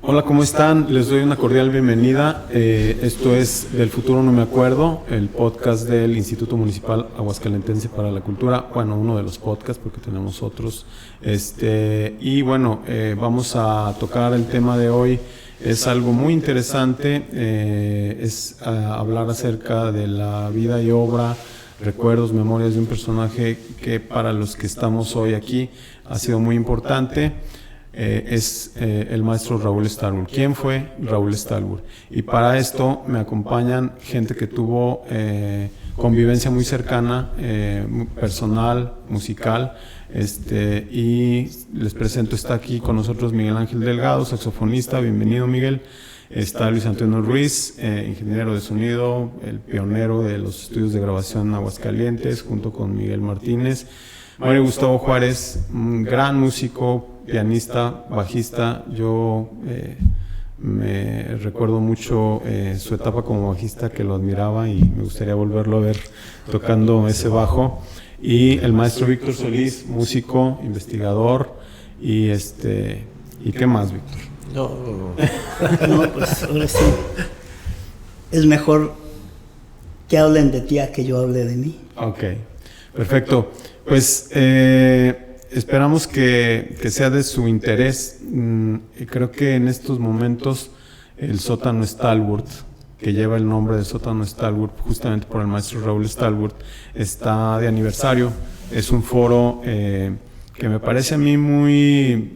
Hola, ¿cómo están? Les doy una cordial bienvenida. Esto es Del Futuro No Me Acuerdo, el podcast del Instituto Municipal Aguascalentense para la Cultura. Bueno, uno de los podcasts porque tenemos otros. Y bueno, vamos a tocar el tema de hoy. Es algo muy interesante. Es hablar acerca de la vida y obra, recuerdos, memorias de un personaje que para los que estamos hoy aquí ha sido muy importante. Es el maestro Raúl Stallworth. ¿Quién fue Raúl Stallworth? Y para esto me acompañan gente que tuvo convivencia muy cercana, personal, musical, y les presento, está aquí con nosotros Miguel Ángel Delgado, saxofonista. Bienvenido, Miguel. Está Luis Antonio Ruiz, ingeniero de sonido, el pionero de los estudios de grabación en Aguascalientes, junto con Miguel Martínez. Mario Gustavo Juárez, un gran músico, pianista, bajista. Yo me recuerdo mucho su etapa como bajista, que lo admiraba y me gustaría volverlo a ver tocando ese bajo. Y el maestro Víctor Solís, músico, investigador. ¿Y qué más, Víctor? No, pues ahora sí. Es mejor que hablen de ti a que yo hable de mí. Ok, perfecto. Pues esperamos que sea de su interés. Creo que en estos momentos el sótano Stallworth, que lleva el nombre de sótano Stallworth justamente por el maestro Raúl Stallworth, está de aniversario. Es un foro que me parece a mí muy...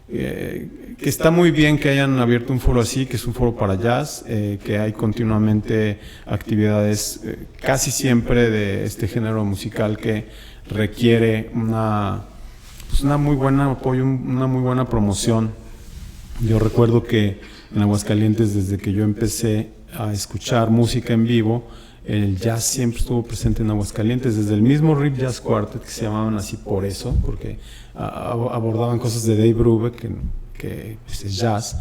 que está muy bien que hayan abierto un foro así, que es un foro para jazz, que hay continuamente actividades casi siempre de este género musical que requiere una muy buena apoyo, una muy buena promoción. Yo recuerdo que en Aguascalientes, desde que yo empecé a escuchar música en vivo, el jazz siempre estuvo presente en Aguascalientes, desde el mismo Rip Jazz Quartet, que se llamaban así por eso, porque abordaban cosas de Dave Brubeck, que pues, es jazz.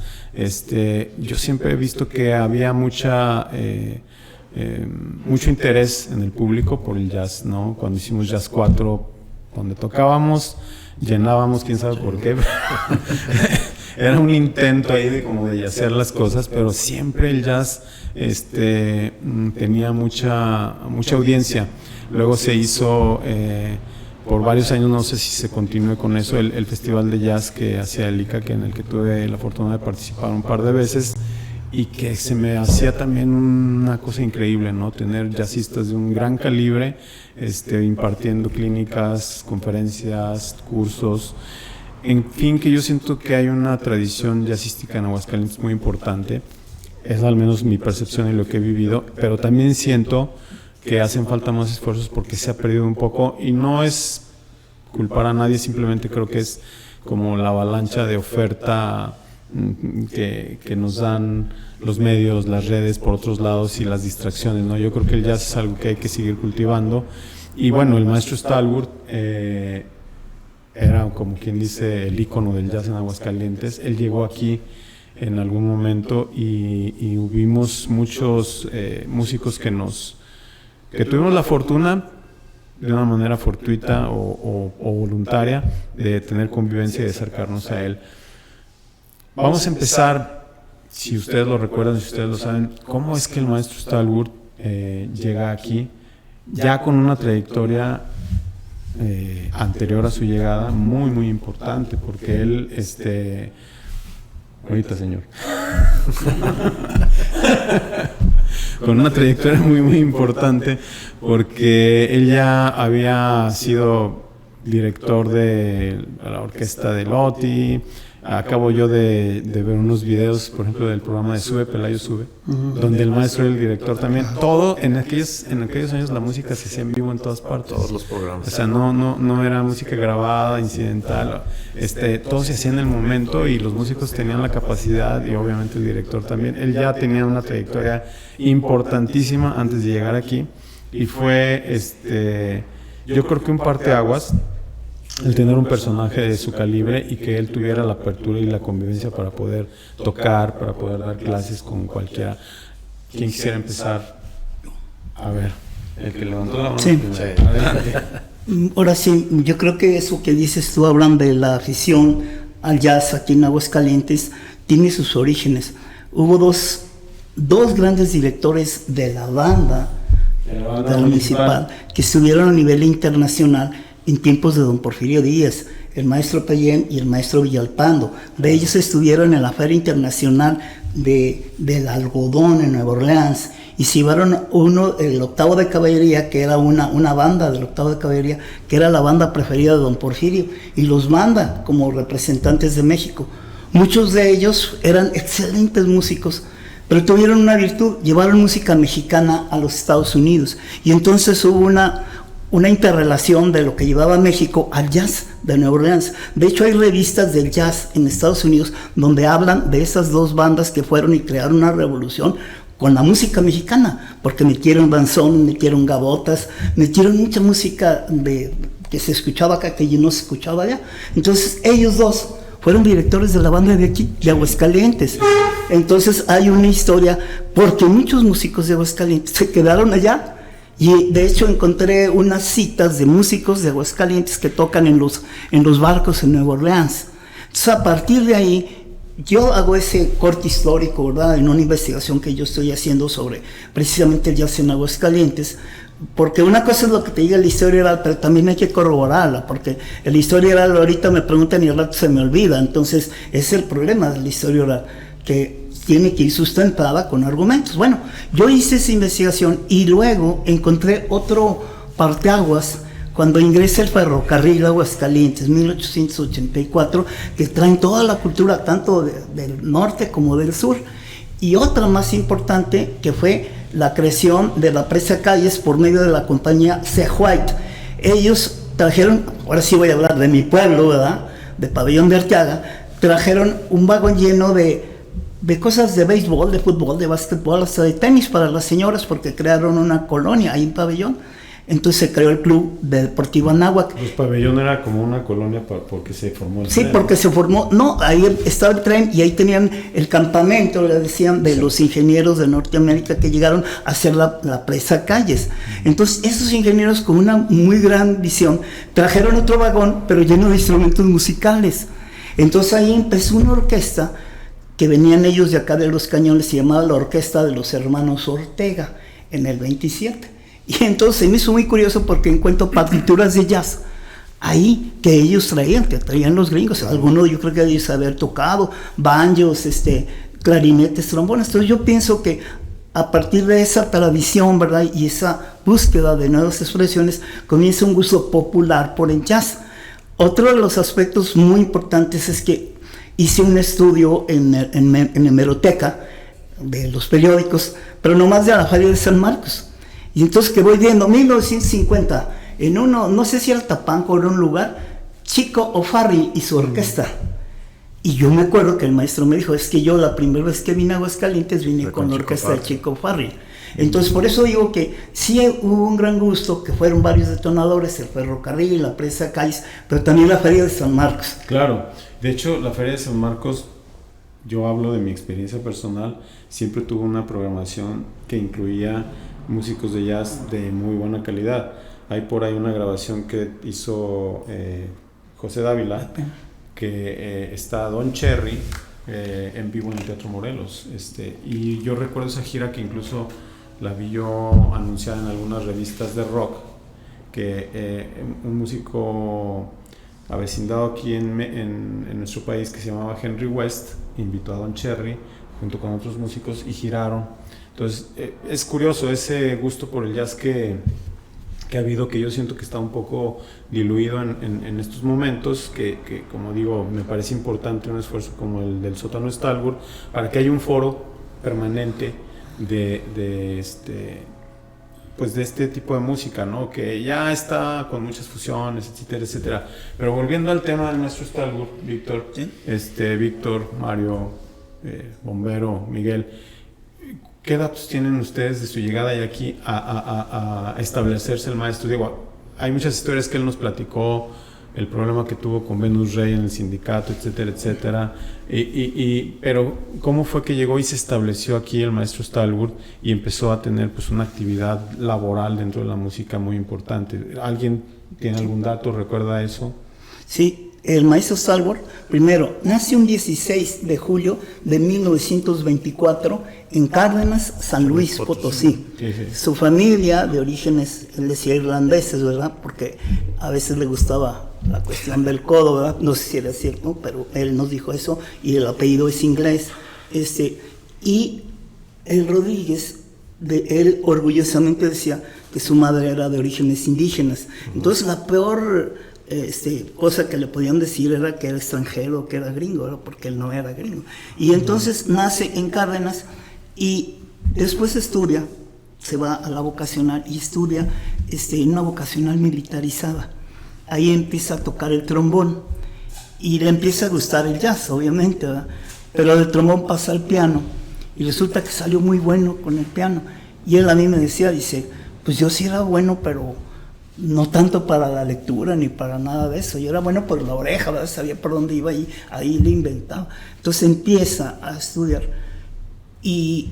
Yo siempre he visto que había mucho interés en el público por el jazz, ¿no? Cuando hicimos Jazz 4, donde tocábamos, llenábamos, quién sabe por qué. Era un intento ahí de hacer las cosas, pero siempre el jazz tenía mucha audiencia. Luego se hizo por varios años, no sé si se continúe con eso, el festival de jazz que hacía el ICA, en el que tuve la fortuna de participar un par de veces, y que se me hacía también una cosa increíble, ¿no? Tener jazzistas de un gran calibre impartiendo clínicas, conferencias, cursos. En fin, que yo siento que hay una tradición jazzística en Aguascalientes muy importante. Es al menos mi percepción y lo que he vivido, pero también siento que hacen falta más esfuerzos porque se ha perdido un poco, y no es culpar a nadie, simplemente creo que es como la avalancha de oferta que nos dan los medios, las redes por otros lados y las distracciones, ¿no? Yo creo que el jazz es algo que hay que seguir cultivando. Y bueno, el maestro Stallworth era, como quien dice, el ícono del jazz en Aguascalientes. Él llegó aquí en algún momento y hubimos muchos músicos que tuvimos la fortuna, de una manera fortuita o voluntaria, de tener convivencia y de acercarnos a él. Vamos a empezar, si ustedes lo recuerdan, si ustedes lo saben, cómo es que el maestro Stallworth llega aquí, ya con una trayectoria anterior a su llegada, muy, muy importante, porque él, ahorita, señor, con una trayectoria muy, muy importante, porque él ya había sido director de la orquesta de Lotti. Acabo yo de ver unos videos, por ejemplo, del programa de Sube, Pelayo Sube, donde el maestro era el director también. Todo, en aquellos años la música se hacía en vivo en todas partes. Todos los programas. O sea, no era música grabada, incidental. Todo se hacía en el momento y los músicos tenían la capacidad, y obviamente el director también. Él ya tenía una trayectoria importantísima antes de llegar aquí, y fue, yo creo que un parteaguas el tener un personaje de su calibre y que él tuviera la apertura y la convivencia para poder tocar, para poder dar clases con cualquiera. ¿Quién quisiera empezar? A ver, el que levantó la mano. Sí. Adelante. Ahora sí, yo creo que eso que dices tú hablan de la afición al jazz aquí en Aguascalientes tiene sus orígenes. Hubo dos grandes directores de la banda municipal que estuvieron a nivel internacional en tiempos de don Porfirio Díaz, el maestro Payén y el maestro Villalpando. De ellos estuvieron en la Feria Internacional del Algodón en Nueva Orleans, y se llevaron el Octavo de Caballería, que era una banda del Octavo de Caballería, que era la banda preferida de don Porfirio, y los manda como representantes de México. Muchos de ellos eran excelentes músicos, pero tuvieron una virtud: llevaron música mexicana a los Estados Unidos, y entonces hubo una interrelación de lo que llevaba México al jazz de Nueva Orleans. De hecho, hay revistas del jazz en Estados Unidos donde hablan de esas dos bandas que fueron y crearon una revolución con la música mexicana, porque metieron danzón, metieron gabotas, metieron mucha música que se escuchaba acá, que no se escuchaba allá. Entonces, ellos dos fueron directores de la banda de aquí, de Aguascalientes. Entonces, hay una historia, porque muchos músicos de Aguascalientes se quedaron allá. Y de hecho encontré unas citas de músicos de Aguascalientes que tocan en los barcos en Nueva Orleans. Entonces, a partir de ahí, yo hago ese corte histórico, ¿verdad?, en una investigación que yo estoy haciendo sobre precisamente el jazz en Aguascalientes, porque una cosa es lo que te diga la historia oral, pero también hay que corroborarla, porque la historia oral ahorita me preguntan y al rato se me olvida. Entonces, ese es el problema de la historia oral, que tiene que ir sustentada con argumentos. Bueno, yo hice esa investigación y luego encontré otro parteaguas cuando ingresa el ferrocarril a Aguascalientes, 1884, que traen toda la cultura, tanto del norte como del sur. Y otra más importante, que fue la creación de la presa Calles por medio de la compañía C. White. Ellos trajeron, ahora sí voy a hablar de mi pueblo, ¿verdad?, de Pabellón de Arteaga, trajeron un vagón lleno de cosas de béisbol, de fútbol, de básquetbol, hasta de tenis para las señoras, porque crearon una colonia ahí en Pabellón. Entonces se creó el Club Deportivo Anáhuac. Pues Pabellón era como una colonia porque se formó el tren. Sí, porque se formó, ahí estaba el tren y ahí tenían el campamento, le decían, de los ingenieros de Norteamérica que llegaron a hacer la presa Calles. Entonces esos ingenieros, con una muy gran visión, trajeron otro vagón, pero lleno de instrumentos musicales. Entonces ahí empezó una orquesta que venían ellos de acá de Los Cañones, se llamaba la Orquesta de los Hermanos Ortega, en el 27. Y entonces me hizo muy curioso porque encuentro partituras de jazz ahí que ellos traían, que traían los gringos. Algunos yo creo que ellos haber tocado banjos, clarinetes, trombones. Entonces yo pienso que a partir de esa tradición, ¿verdad?, y esa búsqueda de nuevas expresiones, comienza un gusto popular por el jazz. Otro de los aspectos muy importantes es que hice un estudio en hemeroteca de los periódicos, pero nomás de la Feria de San Marcos. Y entonces que voy viendo, 1950, en uno, no sé si era Tapanco o era un lugar, Chico O'Farrill y su orquesta. Y yo me acuerdo que el maestro me dijo, es que yo la primera vez que vine a Aguascalientes vine con la orquesta de Chico O'Farrill. Entonces por eso digo que sí hubo un gran gusto, que fueron varios detonadores, el ferrocarril, la presa Calles, pero también la Feria de San Marcos. Claro, de hecho la Feria de San Marcos, yo hablo de mi experiencia personal, siempre tuvo una programación que incluía músicos de jazz de muy buena calidad. Hay por ahí una grabación que hizo José Dávila, que está Don Cherry en vivo en el Teatro Morelos, y yo recuerdo esa gira que incluso la vi yo anunciada en algunas revistas de rock, que un músico avecindado aquí en nuestro país, que se llamaba Henry West, invitó a Don Cherry junto con otros músicos y giraron. Entonces es curioso ese gusto por el jazz que ha habido, que yo siento que está un poco diluido en estos momentos, que como digo, me parece importante un esfuerzo como el del Sótano Stalwart para que haya un foro permanente de este tipo de música, ¿no?, que ya está con muchas fusiones, etcétera, etcétera. Pero volviendo al tema del maestro Stalwart, Víctor, ¿sí? Víctor, Mario, Bombero, Miguel, ¿qué datos tienen ustedes de su llegada ya aquí a establecerse el maestro? Digo, hay muchas historias que él nos platicó, el problema que tuvo con Venus Rey en el sindicato, etcétera, etcétera. Pero ¿cómo fue que llegó y se estableció aquí el maestro Stalwart y empezó a tener pues una actividad laboral dentro de la música muy importante? ¿Alguien tiene algún dato, recuerda eso? Sí, el maestro Stalwart, primero, nace un 16 de julio de 1924 en Cárdenas, San Luis Potosí. Sí. Su familia, de orígenes, él decía irlandeses, ¿verdad? Porque a veces le gustaba la cuestión del codo, ¿verdad? No sé si era cierto, pero él nos dijo eso, y el apellido es inglés. Y el Rodríguez, él orgullosamente decía que su madre era de orígenes indígenas. Entonces la peor cosa que le podían decir era que era extranjero, que era gringo, ¿verdad? Porque él no era gringo. Y entonces nace en Cárdenas y después estudia, se va a la vocacional y estudia en una vocacional militarizada. Ahí empieza a tocar el trombón y le empieza a gustar el jazz, obviamente, ¿verdad? Pero del trombón pasa al piano y resulta que salió muy bueno con el piano. Y él a mí me decía, dice, pues yo sí era bueno, pero no tanto para la lectura ni para nada de eso. Yo era bueno por la oreja, ¿verdad? Sabía por dónde iba y ahí le inventaba. Entonces empieza a estudiar y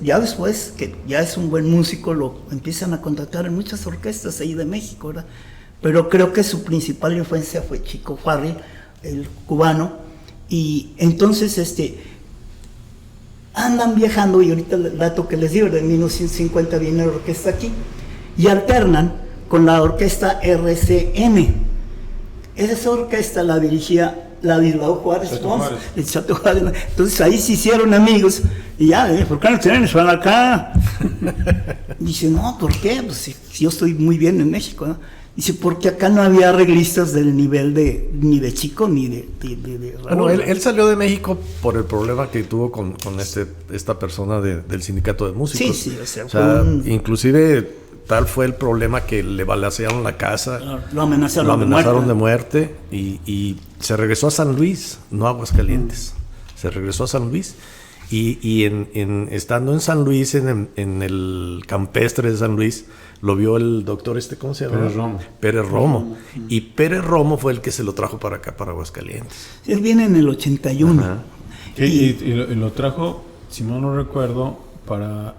ya después, que ya es un buen músico, lo empiezan a contratar en muchas orquestas ahí de México, ¿verdad? Pero creo que su principal influencia fue Chico Farrell, el cubano, y entonces andan viajando, y ahorita el dato que les digo, de 1950 viene la orquesta aquí, y alternan con la orquesta RCM. Esa orquesta la dirigía Ladislao Juárez Pons, el Chato Juárez. Entonces ahí se hicieron amigos, y ya, ¿por qué no tienen? Van acá. Dice, no, ¿por qué? Pues si yo estoy muy bien en México, ¿no? Dice, porque acá no había arreglistas del nivel ni de Chico ni de Raúl. Bueno, él salió de México por el problema que tuvo con esta persona del sindicato de músicos. Sí, o sea inclusive tal fue el problema que le balacearon la casa. Lo amenazaron de muerte y se regresó a San Luis, no a Aguascalientes. Se regresó a San Luis y estando en San Luis, en el campestre de San Luis, lo vio el doctor ¿cómo se llama? Pérez Romo. Y Pérez Romo fue el que se lo trajo para acá, para Aguascalientes. Él viene en el 81. Ajá. Y lo trajo, si no recuerdo, para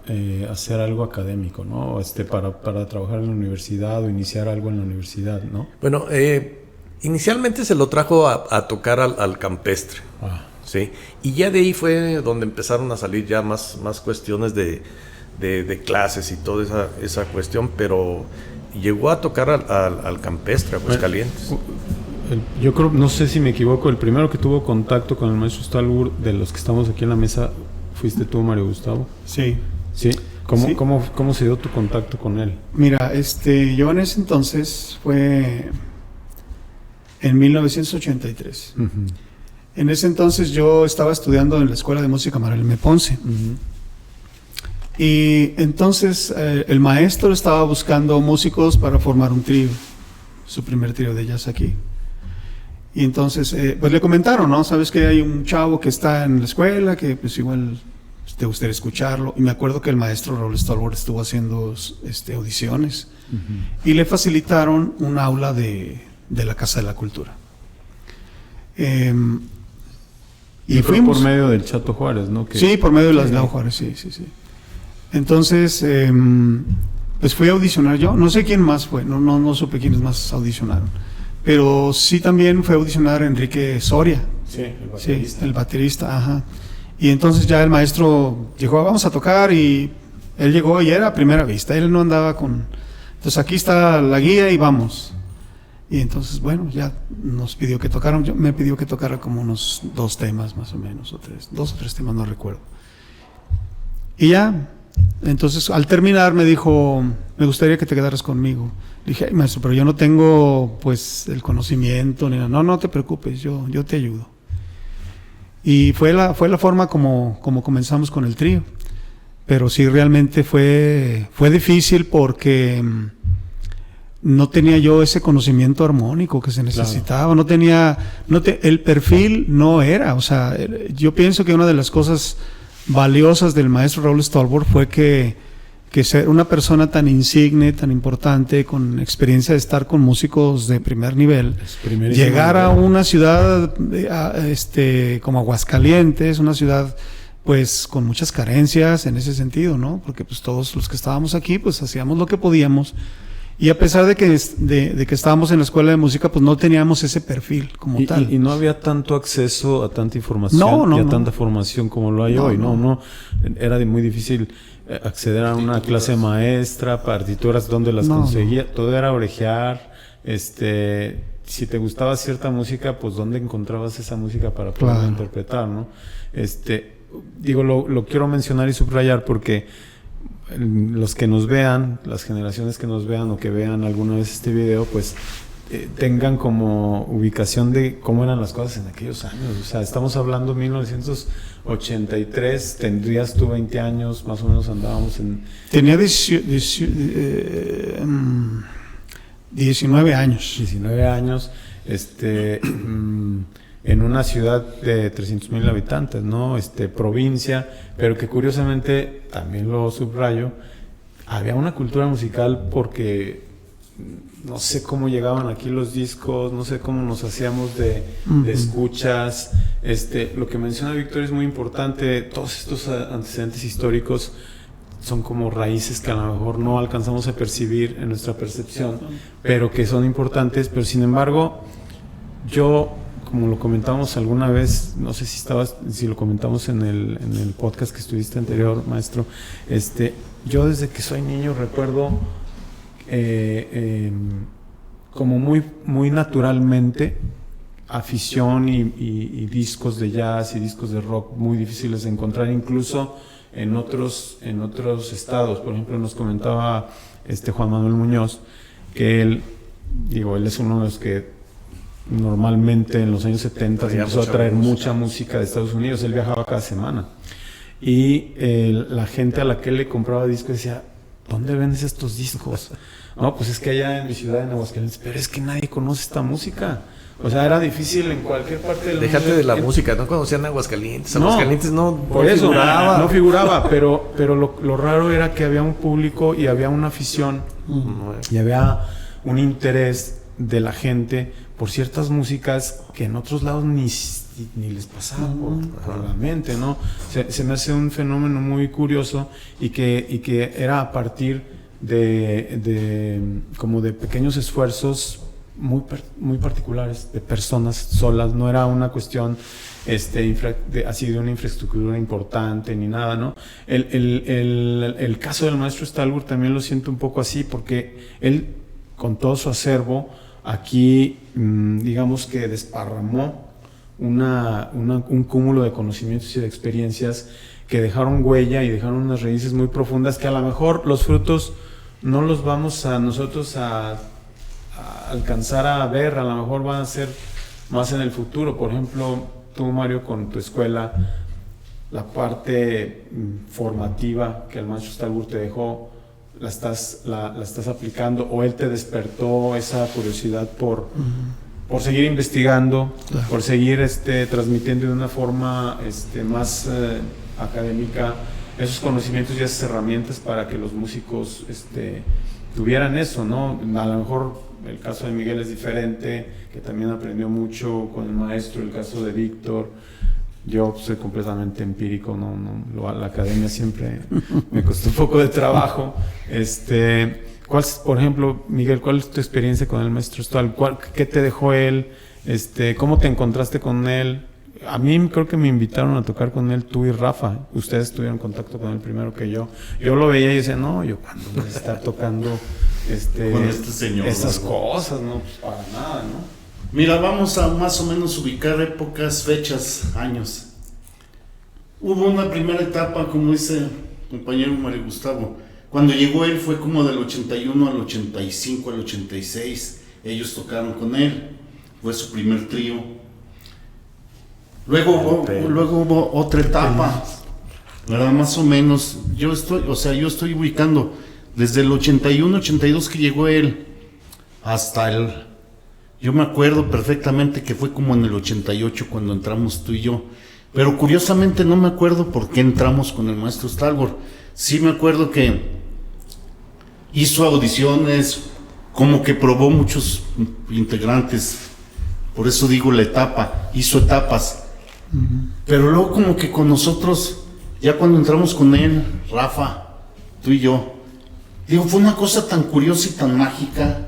hacer algo académico, ¿no? Para trabajar en la universidad o iniciar algo en la universidad, ¿no? Bueno, inicialmente se lo trajo a tocar al campestre. ¿Sí? Y ya de ahí fue donde empezaron a salir ya más cuestiones de clases y toda esa cuestión, pero llegó a tocar al campestre, a Aguascalientes. Yo creo, no sé si me equivoco, el primero que tuvo contacto con el maestro Stalwart, de los que estamos aquí en la mesa, fuiste tú, Mario Gustavo. Sí. ¿Sí? Sí. ¿Cómo se dio tu contacto con él? Mira, yo en ese entonces fue en 1983. Uh-huh. En ese entonces yo estaba estudiando en la Escuela de Música Manuel M. Ponce. Uh-huh. Y entonces el maestro estaba buscando músicos para formar un trío, su primer trío de jazz aquí. Y entonces, pues le comentaron, ¿no? Sabes que hay un chavo que está en la escuela, que pues igual te gustaría escucharlo. Y me acuerdo que el maestro Raúl Stalwart estuvo haciendo audiciones. Uh-huh. Y le facilitaron un aula de la Casa de la Cultura. Y fuimos por medio del Chato Juárez, ¿no? Sí, por medio de Ladislao Juárez, sí. Entonces, pues fui a audicionar yo. No sé quién más fue, no supe quiénes más audicionaron. Pero sí también fue a audicionar Enrique Soria. Sí, el baterista. Sí, el baterista, ajá. Y entonces ya el maestro llegó, vamos a tocar, y él llegó y era a primera vista. Él no andaba con... Entonces aquí está la guía y vamos. Y entonces, bueno, ya nos pidió que tocaran. Me pidió que tocara como unos 2 temas más o menos, 2 o 3 temas, no recuerdo. Y ya... Entonces, al terminar, me dijo, me gustaría que te quedaras conmigo. Le dije, maestro, pero yo no tengo, pues, el conocimiento, ni nada. No te preocupes, yo te ayudo. Y fue la forma como comenzamos con el trío. Pero sí, realmente fue difícil porque no tenía yo ese conocimiento armónico que se necesitaba. Claro. El perfil no era. O sea, yo pienso que una de las cosas valiosas del maestro Raúl Stalwart fue que ser una persona tan insigne, tan importante, con experiencia de estar con músicos de primer nivel, llegar a una ciudad como Aguascalientes, una ciudad pues con muchas carencias en ese sentido, ¿no? Porque pues todos los que estábamos aquí pues hacíamos lo que podíamos, Y a pesar de que estábamos en la escuela de música, pues no teníamos ese perfil como tal. Y no había tanto acceso a tanta información y a tanta formación como lo hay hoy, ¿no? Era muy difícil acceder a una clase maestra, partituras, donde las conseguía, todo era orejear, si te gustaba cierta música, pues dónde encontrabas esa música para poderla interpretar, ¿no? Digo, lo quiero mencionar y subrayar porque los que nos vean, las generaciones que nos vean o que vean alguna vez este video, pues tengan como ubicación de cómo eran las cosas en aquellos años. O sea, estamos hablando de 1983, tendrías tú 20 años, más o menos andábamos en... Tenía 19 años. 19 años, en una ciudad de 300,000 habitantes, ¿no? Provincia, pero que curiosamente, también lo subrayo, había una cultura musical porque no sé cómo llegaban aquí los discos, no sé cómo nos hacíamos de escuchas. Lo que menciona Víctor es muy importante, todos estos antecedentes históricos son como raíces que a lo mejor no alcanzamos a percibir en nuestra percepción, pero que son importantes. Pero sin embargo, yo, como lo comentamos alguna vez, no sé si lo comentamos en el podcast que estuviste anterior, maestro, yo desde que soy niño recuerdo como muy, muy naturalmente afición y discos de jazz y discos de rock muy difíciles de encontrar, incluso en otros estados. Por ejemplo, nos comentaba Juan Manuel Muñoz que él es uno de los que normalmente en los años 70 empezó a traer mucha música de Estados Unidos. Él viajaba cada semana y la gente a la que él le compraba discos decía: ¿dónde vendes estos discos? No, pues es que allá en mi ciudad, en Aguascalientes. Pero es que nadie conoce esta música. O sea, era difícil en cualquier parte del mundo. Déjate de la música, no conocían Aguascalientes. Aguascalientes no figuraba. No figuraba, pero lo raro era que había un público y había una afición y había un interés de la gente por ciertas músicas que en otros lados ni les pasaba por la mente, ¿no? Se me hace un fenómeno muy curioso y que era a partir de como de pequeños esfuerzos muy particulares de personas solas. No era una cuestión así de una infraestructura importante ni nada, ¿no? El caso del maestro Stalburt también lo siento un poco así, porque él, con todo su acervo, aquí digamos que desparramó un cúmulo de conocimientos y de experiencias que dejaron huella y dejaron unas raíces muy profundas, que a lo mejor los frutos no los vamos a nosotros a alcanzar a ver, a lo mejor van a ser más en el futuro. Por ejemplo, tú, Mario, con tu escuela, la parte formativa que el maestro Stalburt te dejó, la estás aplicando, o él te despertó esa curiosidad por seguir investigando, por seguir transmitiendo de una forma más académica esos conocimientos y esas herramientas para que los músicos tuvieran eso, ¿no? A lo mejor el caso de Miguel es diferente, que también aprendió mucho con el maestro. El caso de Víctor, yo soy completamente empírico, la academia siempre me costó un poco de trabajo. Por ejemplo, Miguel, ¿cuál es tu experiencia con el maestro Stalburt? ¿Qué te dejó él? ¿Cómo te encontraste con él? A mí creo que me invitaron a tocar con él, tú y Rafa. Ustedes tuvieron contacto con él primero que yo. Yo lo veía y decía, no, yo cuando voy a estar tocando con este señor, estas cosas, no, pues para nada, ¿no? Mira, vamos a más o menos ubicar épocas, fechas, años. Hubo una primera etapa, como dice el compañero Mario Gustavo. Cuando llegó él fue como del 81 al 85, al 86. Ellos tocaron con él. Fue su primer trío. Luego hubo otra etapa, ¿verdad? Más o menos. Yo estoy ubicando desde el 81, 82 que llegó él hasta yo me acuerdo perfectamente que fue como en el 88 cuando entramos tú y yo. Pero curiosamente no me acuerdo por qué entramos con el maestro Stalburt. Sí me acuerdo que hizo audiciones, como que probó muchos integrantes. Por eso digo la etapa, hizo etapas. Pero luego como que con nosotros, ya cuando entramos con él, Rafa, tú y yo, Digo, fue una cosa tan curiosa y tan mágica,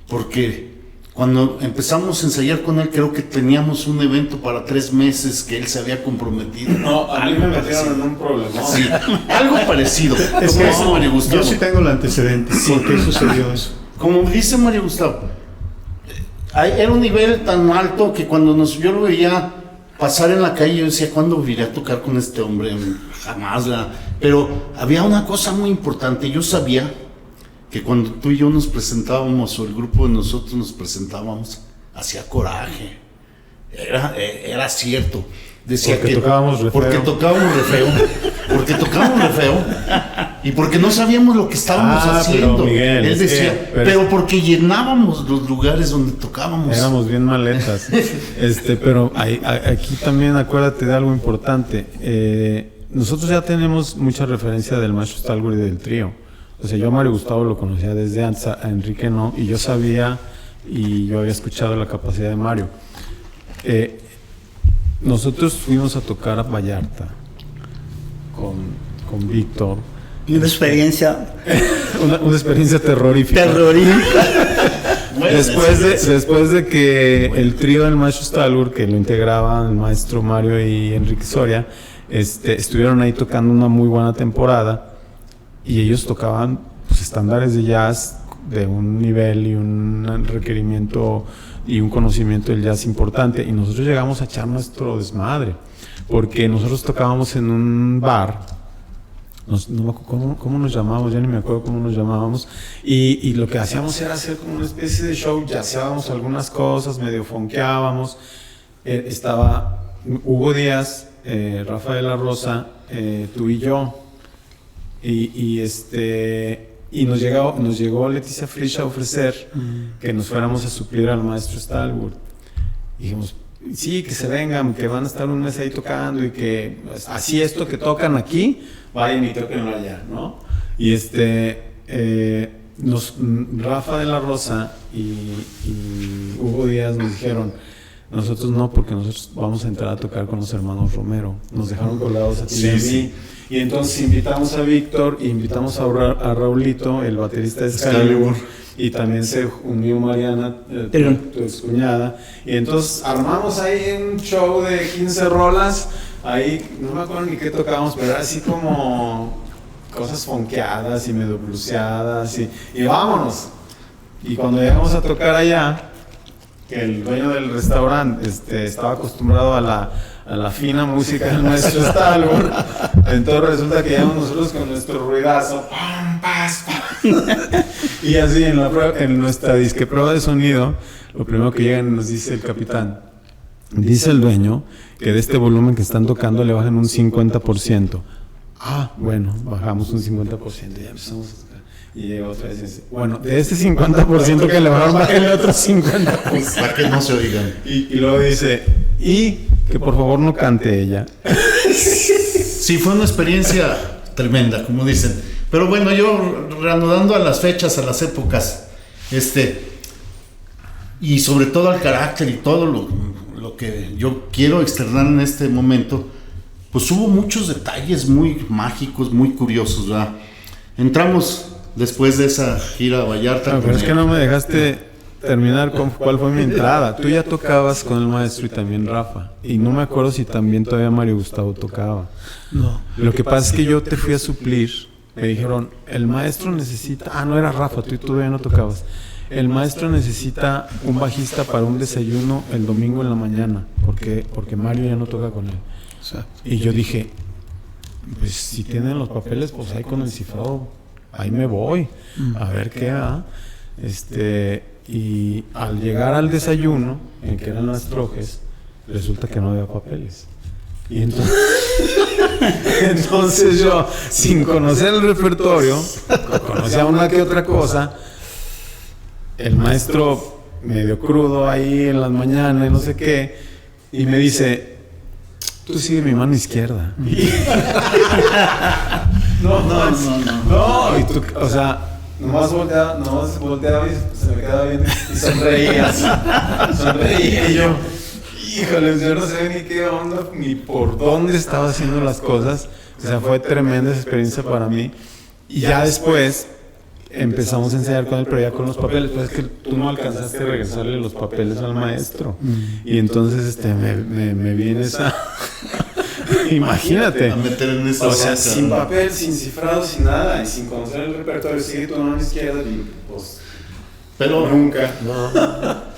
porque cuando empezamos a ensayar con él, creo que teníamos un evento para 3 meses que él se había comprometido. No, a mí me metieron en un problema. Sí, algo parecido. Es Como que dice Mario Gustavo. yo sí tengo el antecedente. ¿Por qué sucedió eso? Como dice Mario Gustavo, era un nivel tan alto que cuando yo lo veía pasar en la calle, yo decía, ¿cuándo iré a tocar con este hombre? Jamás. Pero había una cosa muy importante. Yo sabía que cuando tú y yo nos presentábamos, o el grupo de nosotros nos presentábamos, hacía coraje. Era cierto. Decía Porque que tocábamos re feo. porque tocábamos re feo y porque no sabíamos lo que estábamos haciendo. Pero Miguel, él decía, pero porque llenábamos los lugares donde tocábamos. Éramos bien maletas. Pero aquí también acuérdate de algo importante. Nosotros ya tenemos mucha referencia del maestro Stalwart y del trío. O sea, yo a Mario Gustavo lo conocía desde antes, a Enrique no, y yo sabía y yo había escuchado la capacidad de Mario. Nosotros fuimos a tocar a Vallarta con Víctor. Una experiencia Una experiencia terrorífica. Bueno, Después de que el trío del maestro Stalwart, que lo integraban el maestro Mario y Enrique Soria, estuvieron ahí tocando una muy buena temporada y ellos tocaban pues, estándares de jazz de un nivel y un requerimiento y un conocimiento del jazz importante, y nosotros llegamos a echar nuestro desmadre porque nosotros tocábamos en un bar. No me acuerdo cómo nos llamábamos, ya ni me acuerdo cómo nos llamábamos, y lo que hacíamos era hacer como una especie de show, jazzábamos algunas cosas, medio funkeábamos. Estaba Hugo Díaz, Rafa de la Rosa, tú y yo, y nos llegó Leticia Frisch a ofrecer que nos fuéramos a suplir al maestro Stalwart. Y dijimos, sí, que se vengan, que van a estar un mes ahí tocando y que pues, así esto que tocan aquí, vayan y toquenlo allá, ¿no? Y Rafa de la Rosa y Hugo Díaz nos dijeron, nosotros no, porque nosotros vamos a entrar a tocar con los hermanos Romero. Nos dejaron colgados a ti y a mí. Y entonces invitamos a Víctor, invitamos a Raulito, el baterista de Excalibur, y también se unió Mariana, tu excuñada. Y entonces armamos ahí un show de 15 rolas. Ahí no me acuerdo ni qué tocábamos, pero era así como cosas funkeadas y medio bluseadas y vámonos. Y cuando llegamos a tocar allá, que el dueño del restaurante estaba acostumbrado a la fina música del maestro Stalwart, entonces resulta que llegamos nosotros con nuestro ruidazo, ¡pam, pas, pam! Y así en nuestra disque prueba de sonido, lo primero que llegan nos dice el capitán, dice el dueño que de este volumen que están tocando le bajan un 50%. Ah, bueno, bajamos un 50%, ya empezamos a tocar. Y llega otra vez y dice, bueno, de este 50% que le bajaron, bájenle otro 50%. Para que no se oigan. Y luego dice, y que por favor no cante ella. Sí, fue una experiencia tremenda, como dicen. Pero bueno, yo reanudando a las fechas, a las épocas, y sobre todo al carácter y todo lo que yo quiero externar en este momento, pues hubo muchos detalles muy mágicos, muy curiosos, ¿verdad? Entramos después de esa gira a Vallarta. Pero es que no me dejaste terminar con cuál fue mi entrada. Tú ya tocabas con el maestro y también Rafa. Y no me acuerdo si también todavía Mario Gustavo tocaba. No. Lo que pasa es que yo te fui a suplir. Me dijeron, el maestro necesita... Ah, no era Rafa, tú todavía no tocabas. El maestro necesita un bajista para un desayuno el domingo en la mañana. Porque Mario ya no toca con él. Y yo dije, pues si tienen los papeles, pues ahí con el cifrado, ahí me voy, a ver qué da. Y al llegar al desayuno, en que eran las trojes, resulta que no había papeles. Y entonces yo, sin conocer el repertorio, conocía una que otra cosa, el maestro medio crudo ahí en las mañanas y no sé qué, y me dice, tú sigue mi mano izquierda. No, y tú, o sea, nomás volteaba y se me quedaba bien y sonreía y yo, híjole, yo no sé ni qué onda, ni por dónde estaba haciendo las cosas. O sea, fue tremenda esa experiencia para mí. Y ya después empezamos a ensayar con él, pero ya con los papeles. Pues es que tú no alcanzaste a regresarle los papeles al maestro. Y entonces me viene esa... Imagínate. A meter en esa o sea, bronca, sin ¿no? papel, sin cifrado, sin nada, y sin conocer el repertorio, sigue tu mano izquierda y pues Pero nunca.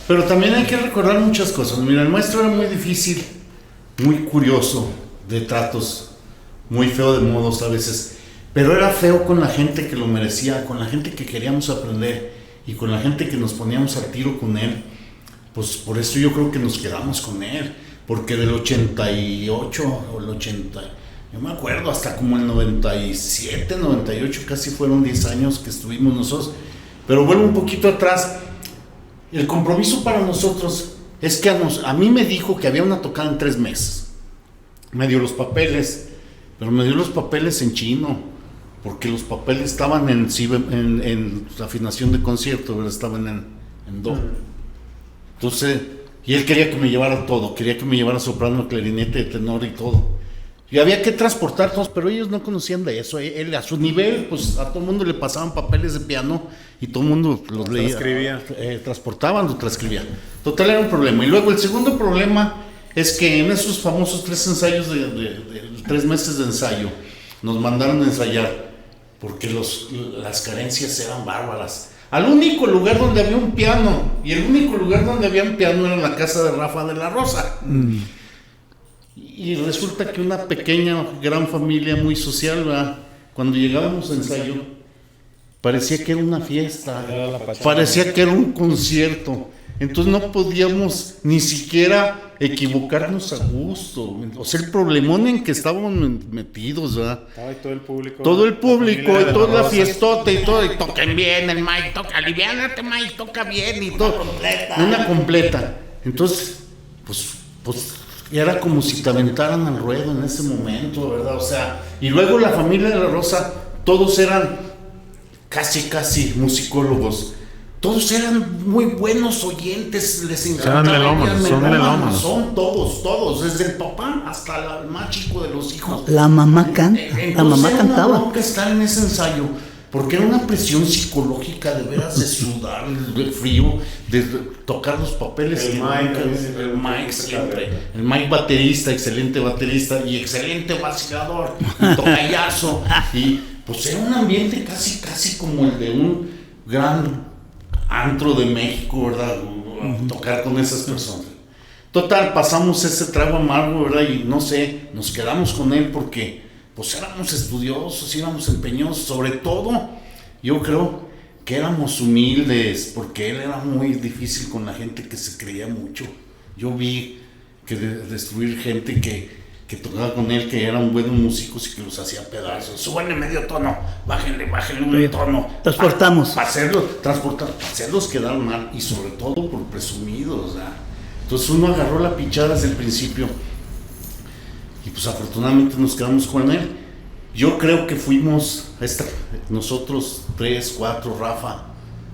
Pero también hay que recordar muchas cosas. Mira, el maestro era muy difícil, muy curioso de tratos, muy feo de modos a veces, pero era feo con la gente que lo merecía, con la gente que queríamos aprender y con la gente que nos poníamos al tiro con él. Pues por eso yo creo que nos quedamos con él, porque del 88 o el 80, yo me acuerdo, hasta como el 97, 98, casi fueron 10 años que estuvimos nosotros. Pero vuelvo un poquito atrás. El compromiso para nosotros es que a mí me dijo que había una tocada en 3 meses. Me dio los papeles, pero me dio los papeles en chino, porque los papeles estaban en afinación de concierto, pero estaban en do. Entonces, y él quería que me llevara todo, quería que me llevara soprano, clarinete, tenor y todo. Y había que transportar todos, pero ellos no conocían de eso. Él a su nivel, pues a todo el mundo le pasaban papeles de piano y todo el mundo los leía. Transportaban, lo transcribían. Total, era un problema. Y luego el segundo problema es que en esos famosos 3 ensayos de 3 meses de ensayo, nos mandaron a ensayar porque las carencias eran bárbaras. Al único lugar donde había un piano, y el único lugar donde había un piano era en la casa de Rafa de la Rosa. Y resulta que una pequeña, gran familia muy social, ¿verdad? Cuando llegábamos a ensayo, parecía que era una fiesta, parecía que era un concierto. Entonces no podíamos ni siquiera equivocarnos a gusto. O sea, el problemón en que estábamos metidos, ¿verdad? Todo el público. Todo el público, y toda la fiestota y todo, y toquen bien, el Mike toca, aliviánate Mike, toca bien y todo. Una completa. Entonces, pues era como si te aventaran al ruedo en ese momento, ¿verdad? O sea, y luego la familia de la Rosa, todos eran casi musicólogos. Todos eran muy buenos oyentes, les encantaba. Son todos, desde el papá hasta el más chico de los hijos. La mamá canta, la mamá cantaba. Era una bronca estar en ese ensayo, porque era una presión psicológica de veras de sudar, del frío, de tocar los papeles. El Mike siempre. El Mike baterista, excelente baterista y excelente vacilador, y tocayazo. Y pues era un ambiente casi como el de un gran antro de México, ¿verdad? Tocar con esas personas. Total, pasamos ese trago amargo, ¿verdad? Y no sé, nos quedamos con él porque pues éramos estudiosos, íbamos empeñosos, sobre todo yo creo que éramos humildes, porque él era muy difícil con la gente que se creía mucho. Yo vi que destruir gente que tocaba con él, que eran buenos músicos y que los hacía pedazos. Súbanle medio tono, bájenle un tono. Transportamos. Para hacerlos quedar mal, y sobre todo por presumidos, ¿verdad? Entonces uno agarró la pichada desde el principio y pues afortunadamente nos quedamos con él. Yo creo que fuimos nosotros 3, 4, Rafa,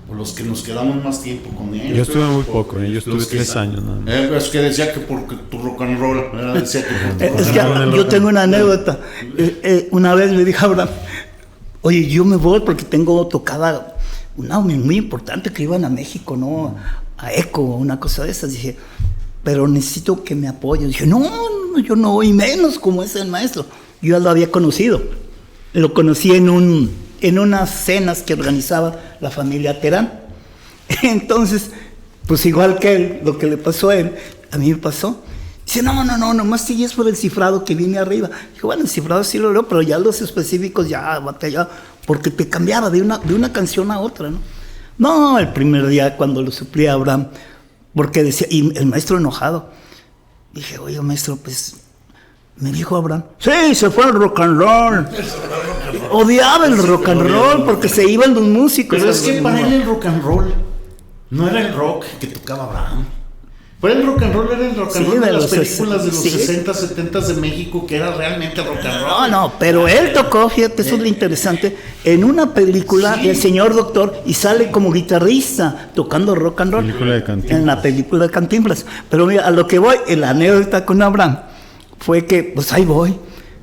o los que nos quedamos más tiempo con él. Yo estuve muy poco, yo estuve 3 años nada más. Es que decía que por tu rock and roll, ¿verdad? Decía que por tu Es que yo tengo una anécdota. Una vez le dije a Abraham, oye, yo me voy porque tengo tocada una muy importante que iban a México, ¿no? A ECO, una cosa de esas. Dije, pero necesito que me apoyen. Dije, no, yo no voy, menos como es el maestro. Yo ya lo había conocido. Lo conocí en unas cenas que organizaba la familia Terán. Entonces, pues igual que él, lo que le pasó a él, a mí me pasó. Dice, no, nomás si es por el cifrado que viene arriba. Dije, bueno, el cifrado sí lo leo, pero ya los específicos ya batallaba, porque te cambiaba de una canción a otra, ¿no? No, el primer día cuando lo suplía a Abraham, porque decía, y el maestro enojado. Dije, oye, maestro, pues, me dijo Abraham, sí, se fue al rock and roll. Odiaba el rock and roll porque se iban los músicos. Pero es que para él el rock and roll no era el rock que tocaba Abraham. Para él el rock and roll era el rock and roll de las películas de los 60, 70 de México, que era realmente rock and roll. No, pero él tocó, fíjate, eso es lo interesante, en una película El Señor Doctor, y sale como guitarrista tocando rock and roll. En la película de Cantinflas. Pero mira, a lo que voy, la anécdota con Abraham fue que, pues ahí voy.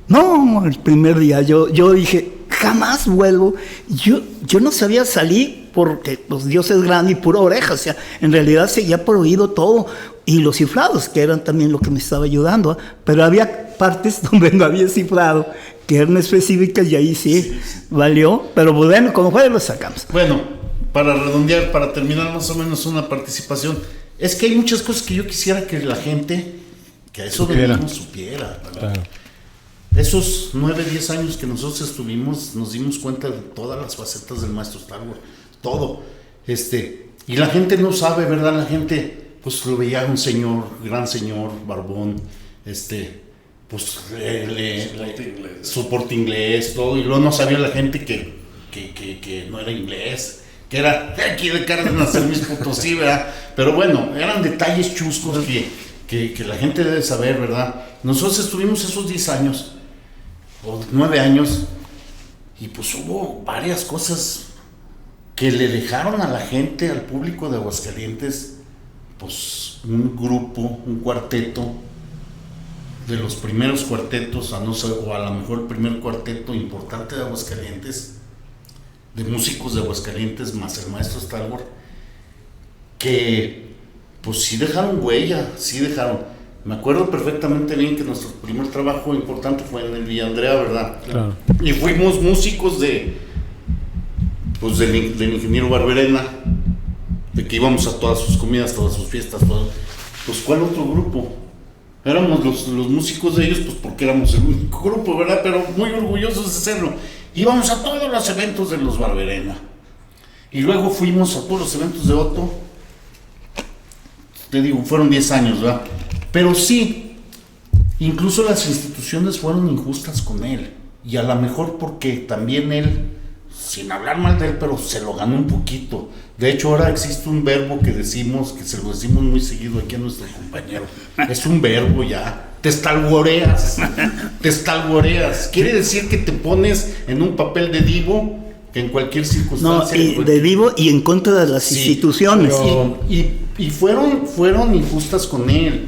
No, el primer día yo dije, jamás vuelvo. Yo no sabía salir porque pues, Dios es grande y pura oreja, o sea, en realidad seguía por oído todo. Y los cifrados, que eran también lo que me estaba ayudando, pero había partes donde no había cifrado, que eran específicas y ahí sí valió, pero bueno, como fue, lo sacamos. Bueno, para redondear, para terminar más o menos una participación, es que hay muchas cosas que yo quisiera que la gente, que a eso venimos, supiera. Claro. Esos 9, 10 años que nosotros estuvimos, nos dimos cuenta de todas las facetas del maestro Stallworth, todo. Y la gente no sabe, ¿verdad? La gente, pues lo veía un señor, gran señor, barbón, pues soporte inglés, todo, y luego no sabía la gente que no era inglés, que era de aquí de Cárdenas, San Luis Potosí, ¿verdad? Pero bueno, eran detalles chuscos que la gente debe saber, ¿verdad? Nosotros estuvimos esos 10 años, o 9 años, y pues hubo varias cosas que le dejaron a la gente, al público de Aguascalientes, pues un grupo, un cuarteto, de los primeros cuartetos, o a lo mejor el primer cuarteto importante de Aguascalientes, de músicos de Aguascalientes, más el maestro Stallworth, que pues sí dejaron huella, sí dejaron. Me acuerdo perfectamente bien que nuestro primer trabajo importante fue en el Villa Andrea, ¿verdad? Claro. Y fuimos músicos del ingeniero Barberena, de que íbamos a todas sus comidas, todas sus fiestas, todo. Pues ¿cuál otro grupo? Éramos los músicos de ellos, pues porque éramos el único grupo, ¿verdad? Pero muy orgullosos de serlo. Íbamos a todos los eventos de los Barberena. Y luego fuimos a todos los eventos de Otto. Te digo, fueron 10 años, ¿verdad? Pero sí, incluso las instituciones fueron injustas con él. Y a lo mejor porque también él, sin hablar mal de él, pero se lo ganó un poquito. De hecho, ahora existe un verbo que decimos, que se lo decimos muy seguido aquí a nuestro compañero. Es un verbo ya. Te estalguoreas. Te estalguoreas. Quiere decir que te pones en un papel de divo que en cualquier circunstancia. No, y de vivo y en contra de las instituciones. pero- Y fueron injustas con él.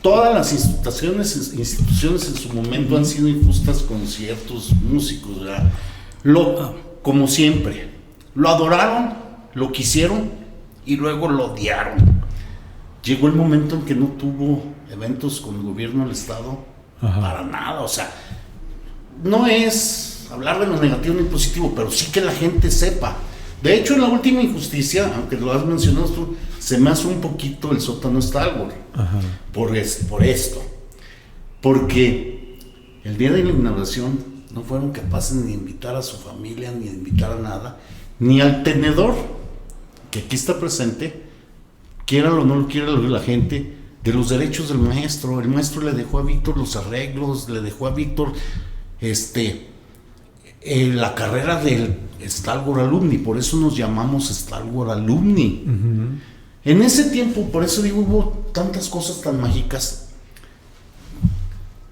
Todas las instituciones en su momento han sido injustas con ciertos músicos, ¿verdad? Como siempre, lo adoraron, lo quisieron y luego lo odiaron. Llegó el momento en que no tuvo eventos con el gobierno del estado. Ajá. Para nada, o sea, no es hablar de lo negativo ni positivo, pero sí que la gente sepa. De hecho, en la última injusticia, aunque lo has mencionado tú, se me hace un poquito el sótano Stallworth. Ajá. Por esto, porque el día de la inauguración no fueron capaces ni de invitar a su familia, ni de invitar a nada, ni al tenedor, que aquí está presente, quiera o no lo quiera la gente, de los derechos del maestro. El maestro le dejó a Víctor los arreglos, le dejó a Víctor la carrera del Stallworth Alumni, por eso nos llamamos Stallworth Alumni. Uh-huh. En ese tiempo, por eso digo, hubo tantas cosas tan mágicas.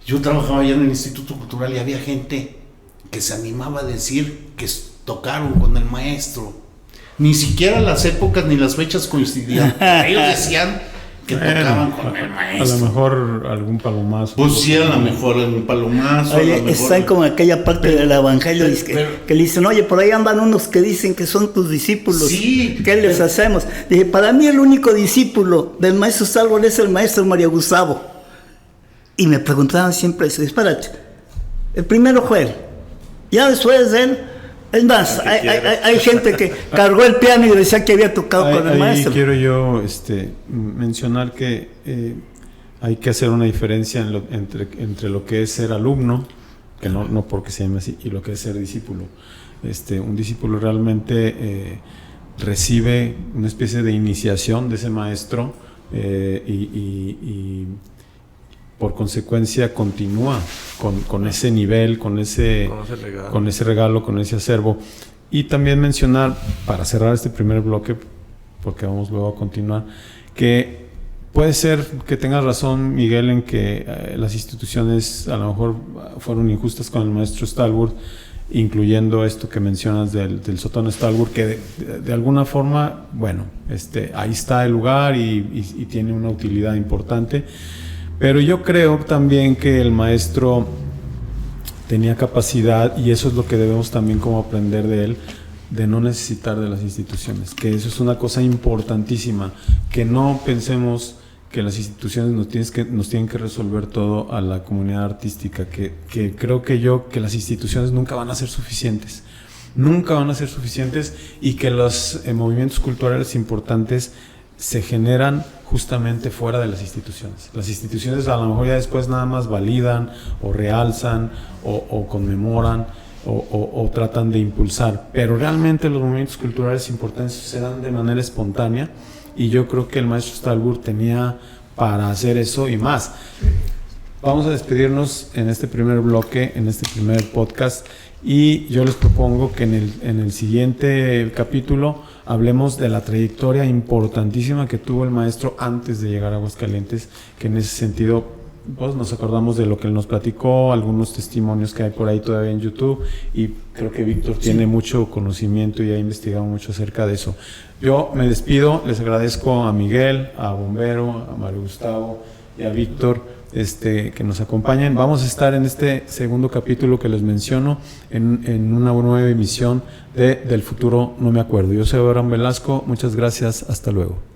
Yo trabajaba allá en el Instituto Cultural y había gente que se animaba a decir que tocaron con el maestro. Ni siquiera las épocas ni las fechas coincidían. Ellos decían que tocaban con el maestro. A lo mejor algún palomazo. Pues sí, a lo mejor algún palomazo. Oye, a lo mejor... están como aquella parte del evangelio que le dicen, oye, por ahí andan unos que dicen que son tus discípulos. Sí. ¿Qué les hacemos? Dije, para mí el único discípulo del maestro Stallworth es el maestro Mario Gustavo. Y me preguntaban siempre eso, espérate, el primero fue él, ya después de él, es más, hay gente que cargó el piano y decía que había tocado con el Ahí maestro. quiero yo mencionar que hay que hacer una diferencia entre lo que es ser alumno, que no porque se llame así, y lo que es ser discípulo. Un discípulo realmente recibe una especie de iniciación de ese maestro y por consecuencia continúa con ese nivel, con ese regalo, con ese acervo. Y también mencionar, para cerrar este primer bloque, porque vamos luego a continuar, que puede ser que tengas razón, Miguel, en que las instituciones a lo mejor fueron injustas con el maestro Stallworth, incluyendo esto que mencionas del sótano Stallworth, que de alguna forma, bueno, ahí está el lugar y tiene una utilidad importante. Pero yo creo también que el maestro tenía capacidad, y eso es lo que debemos también como aprender de él, de no necesitar de las instituciones, que eso es una cosa importantísima, que no pensemos que las instituciones nos tienen que resolver todo a la comunidad artística, que creo que las instituciones nunca van a ser suficientes, y que los movimientos culturales importantes se generan justamente fuera de las instituciones. Las instituciones a lo mejor ya después nada más validan o realzan o conmemoran o tratan de impulsar, pero realmente los movimientos culturales importantes se dan de manera espontánea, y yo creo que el maestro Stallburg tenía para hacer eso y más. Vamos a despedirnos en este primer bloque, en este primer podcast, y yo les propongo que en el siguiente capítulo hablemos de la trayectoria importantísima que tuvo el maestro antes de llegar a Aguascalientes, que en ese sentido pues nos acordamos de lo que él nos platicó, algunos testimonios que hay por ahí todavía en YouTube, y creo que Víctor tiene mucho conocimiento y ha investigado mucho acerca de eso. Yo me despido, les agradezco a Miguel, a Bombero, a Mario Gustavo y a Víctor que nos acompañen. Vamos a estar en este segundo capítulo que les menciono en una nueva emisión de Del Futuro No Me Acuerdo. Yo soy Abraham Velasco, muchas gracias, hasta luego.